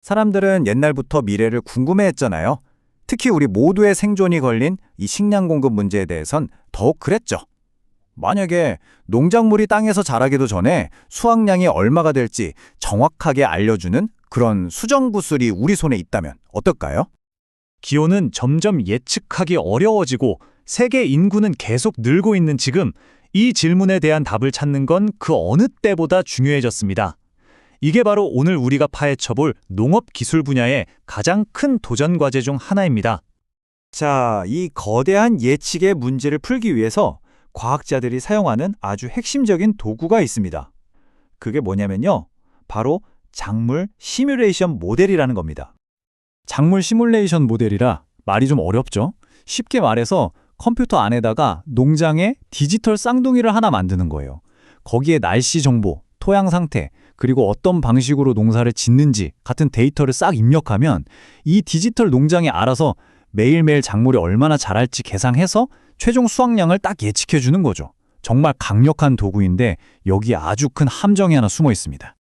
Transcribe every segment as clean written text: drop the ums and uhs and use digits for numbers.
사람들은 옛날부터 미래를 궁금해했잖아요. 특히 우리 모두의 생존이 걸린 이 식량 공급 문제에 대해선 더욱 그랬죠. 만약에 농작물이 땅에서 자라기도 전에 수확량이 얼마가 될지 정확하게 알려주는 그런 수정 구슬이 우리 손에 있다면 어떨까요? 기온은 점점 예측하기 어려워지고 세계 인구는 계속 늘고 있는 지금 이 질문에 대한 답을 찾는 건 그 어느 때보다 중요해졌습니다. 이게 바로 오늘 우리가 파헤쳐볼 농업 기술 분야의 가장 큰 도전 과제 중 하나입니다. 자, 이 거대한 예측의 문제를 풀기 위해서 과학자들이 사용하는 아주 핵심적인 도구가 있습니다. 그게 뭐냐면요. 바로 작물 시뮬레이션 모델이라는 겁니다. 작물 시뮬레이션 모델이라 말이 좀 어렵죠? 쉽게 말해서 컴퓨터 안에다가 농장의 디지털 쌍둥이를 하나 만드는 거예요. 거기에 날씨 정보, 토양 상태, 그리고 어떤 방식으로 농사를 짓는지 같은 데이터를 싹 입력하면 이 디지털 농장이 알아서 매일매일 작물이 얼마나 자랄지 계산해서 최종 수확량을 딱 예측해 주는 거죠. 정말 강력한 도구인데 여기에 아주 큰 함정이 하나 숨어 있습니다.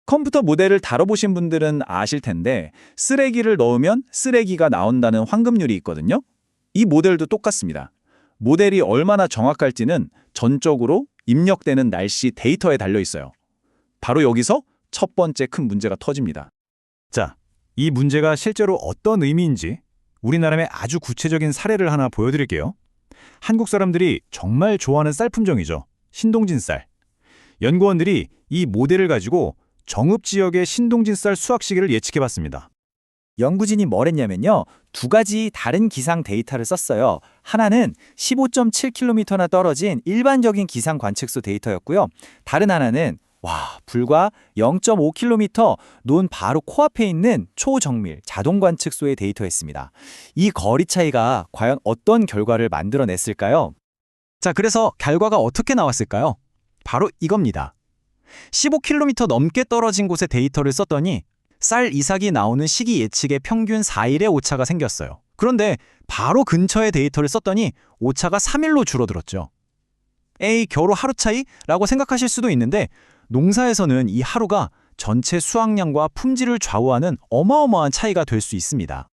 컴퓨터 모델을 다뤄보신 분들은 아실 텐데 쓰레기를 넣으면 쓰레기가 나온다는 황금률이 있거든요. 이 모델도 똑같습니다. 모델이 얼마나 정확할지는 전적으로 입력되는 날씨 데이터에 달려 있어요. 바로 여기서 첫 번째 큰 문제가 터집니다. 자, 이 문제가 실제로 어떤 의미인지 우리나라의 아주 구체적인 사례를 하나 보여드릴게요. 한국 사람들이 정말 좋아하는 쌀 품종이죠. 신동진 쌀. 연구원들이 이 모델을 가지고 정읍 지역의 신동진 쌀 수확 시기를 예측해봤습니다. 연구진이 뭘 했냐면요. 두 가지 다른 기상 데이터를 썼어요. 하나는 15.7km나 떨어진 일반적인 기상 관측소 데이터였고요. 다른 하나는 불과 0.5km 논 바로 코앞에 있는 초정밀 자동 관측소의 데이터였습니다. 이 거리 차이가 과연 어떤 결과를 만들어냈을까요? 자, 그래서 결과가 어떻게 나왔을까요? 바로 이겁니다. 15km 넘게 떨어진 곳에 데이터를 썼더니 쌀 이삭이 나오는 시기 예측에 평균 4일의 오차가 생겼어요. 그런데 바로 근처의 데이터를 썼더니 오차가 3일로 줄어들었죠. 에이, 겨우 하루 차이라고 생각하실 수도 있는데 농사에서는 이 하루가 전체 수확량과 품질을 좌우하는 어마어마한 차이가 될 수 있습니다.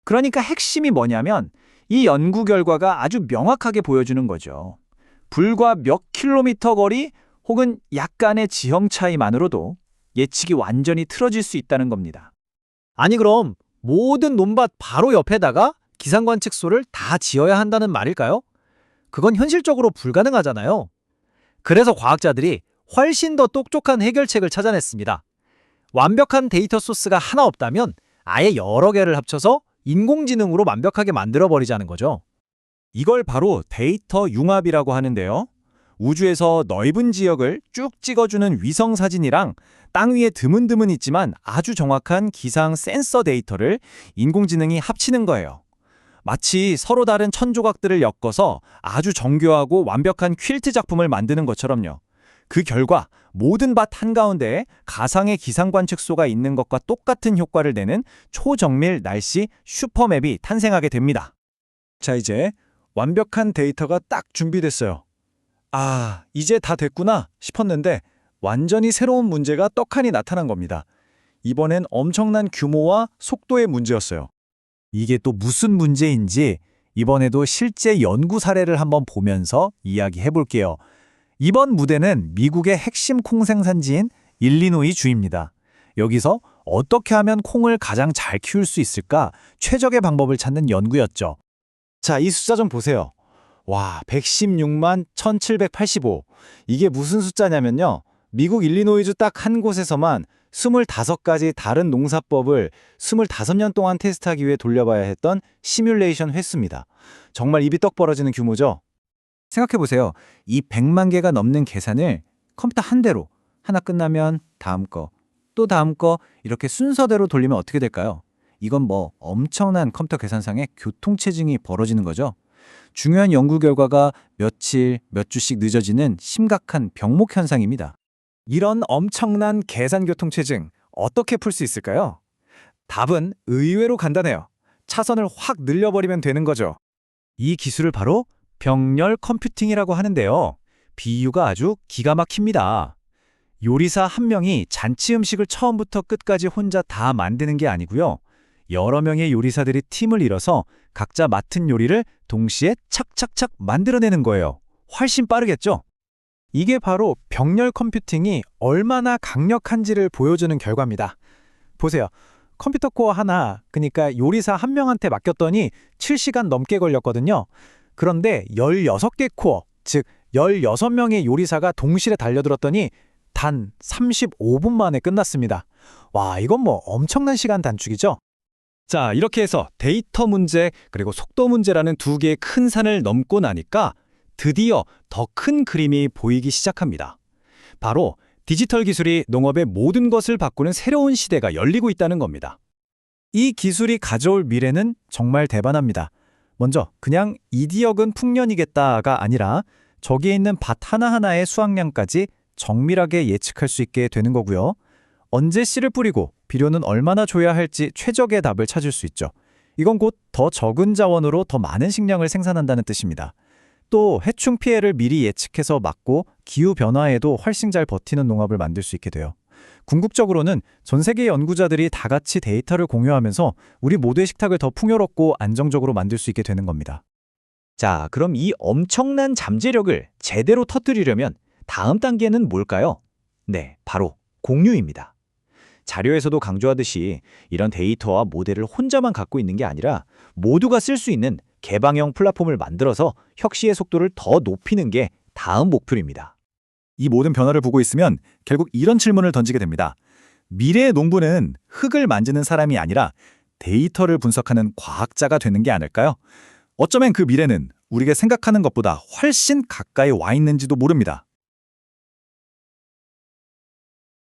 그러니까 핵심이 뭐냐면 이 연구 결과가 아주 명확하게 보여주는 거죠. 불과 몇 킬로미터 거리 혹은 약간의 지형 차이만으로도 예측이 완전히 틀어질 수 있다는 겁니다. 아니 그럼 모든 논밭 바로 옆에다가 기상관측소를 다 지어야 한다는 말일까요? 그건 현실적으로 불가능하잖아요. 그래서 과학자들이 훨씬 더 똑똑한 해결책을 찾아냈습니다. 완벽한 데이터 소스가 하나 없다면 아예 여러 개를 합쳐서 인공지능으로 완벽하게 만들어버리자는 거죠. 이걸 바로 데이터 융합이라고 하는데요. 우주에서 넓은 지역을 쭉 찍어주는 위성 사진이랑 땅 위에 드문드문 있지만 아주 정확한 기상 센서 데이터를 인공지능이 합치는 거예요. 마치 서로 다른 천조각들을 엮어서 아주 정교하고 완벽한 퀼트 작품을 만드는 것처럼요. 그 결과 모든 밭 한가운데에 가상의 기상 관측소가 있는 것과 똑같은 효과를 내는 초정밀 날씨 슈퍼맵이 탄생하게 됩니다. 자, 이제 완벽한 데이터가 딱 준비됐어요. 아, 이제 다 됐구나 싶었는데 완전히 새로운 문제가 떡하니 나타난 겁니다. 이번엔 엄청난 규모와 속도의 문제였어요. 이게 또 무슨 문제인지 이번에도 실제 연구 사례를 한번 보면서 이야기해 볼게요. 이번 무대는 미국의 핵심 콩 생산지인 일리노이 주입니다. 여기서 어떻게 하면 콩을 가장 잘 키울 수 있을까 최적의 방법을 찾는 연구였죠. 자, 이 숫자 좀 보세요. 116만 1785. 이게 무슨 숫자냐면요. 미국 일리노이주 딱 한 곳에서만 25가지 다른 농사법을 25년 동안 테스트하기 위해 돌려봐야 했던 시뮬레이션 횟수입니다. 정말 입이 떡 벌어지는 규모죠. 생각해보세요. 이 100만 개가 넘는 계산을 컴퓨터 한 대로 하나 끝나면 다음 거, 또 다음 거 이렇게 순서대로 돌리면 어떻게 될까요? 이건 뭐 엄청난 컴퓨터 계산상의 교통체증이 벌어지는 거죠. 중요한 연구 결과가 며칠, 몇 주씩 늦어지는 심각한 병목 현상입니다. 이런 엄청난 계산 교통체증 어떻게 풀 수 있을까요? 답은 의외로 간단해요. 차선을 확 늘려버리면 되는 거죠. 이 기술을 바로 병렬 컴퓨팅이라고 하는데요. 비유가 아주 기가 막힙니다. 요리사 한 명이 잔치 음식을 처음부터 끝까지 혼자 다 만드는 게 아니고요. 여러 명의 요리사들이 팀을 이뤄서 각자 맡은 요리를 동시에 착착착 만들어내는 거예요. 훨씬 빠르겠죠? 이게 바로 병렬 컴퓨팅이 얼마나 강력한지를 보여주는 결과입니다. 보세요. 컴퓨터 코어 하나, 그러니까 요리사 한 명한테 맡겼더니 7시간 넘게 걸렸거든요. 그런데 16개 코어, 즉 16명의 요리사가 동시에 달려들었더니 단 35분 만에 끝났습니다. 와, 이건 뭐 엄청난 시간 단축이죠? 자, 이렇게 해서 데이터 문제 그리고 속도 문제라는 두 개의 큰 산을 넘고 나니까 드디어 더 큰 그림이 보이기 시작합니다. 바로 디지털 기술이 농업의 모든 것을 바꾸는 새로운 시대가 열리고 있다는 겁니다. 이 기술이 가져올 미래는 정말 대단합니다. 먼저 그냥 2디억은 풍년이겠다가 아니라 저기에 있는 밭 하나하나의 수확량까지 정밀하게 예측할 수 있게 되는 거고요. 언제 씨를 뿌리고 비료는 얼마나 줘야 할지 최적의 답을 찾을 수 있죠. 이건 곧 더 적은 자원으로 더 많은 식량을 생산한다는 뜻입니다. 또 해충 피해를 미리 예측해서 막고 기후 변화에도 훨씬 잘 버티는 농업을 만들 수 있게 돼요. 궁극적으로는 전 세계 연구자들이 다 같이 데이터를 공유하면서 우리 모두의 식탁을 더 풍요롭고 안정적으로 만들 수 있게 되는 겁니다. 자, 그럼 이 엄청난 잠재력을 제대로 터뜨리려면 다음 단계는 뭘까요? 네, 바로 공유입니다. 자료에서도 강조하듯이 이런 데이터와 모델을 혼자만 갖고 있는 게 아니라 모두가 쓸 수 있는 개방형 플랫폼을 만들어서 혁신의 속도를 더 높이는 게 다음 목표입니다. 이 모든 변화를 보고 있으면 결국 이런 질문을 던지게 됩니다. 미래의 농부는 흙을 만지는 사람이 아니라 데이터를 분석하는 과학자가 되는 게 아닐까요? 어쩌면 그 미래는 우리가 생각하는 것보다 훨씬 가까이 와 있는지도 모릅니다.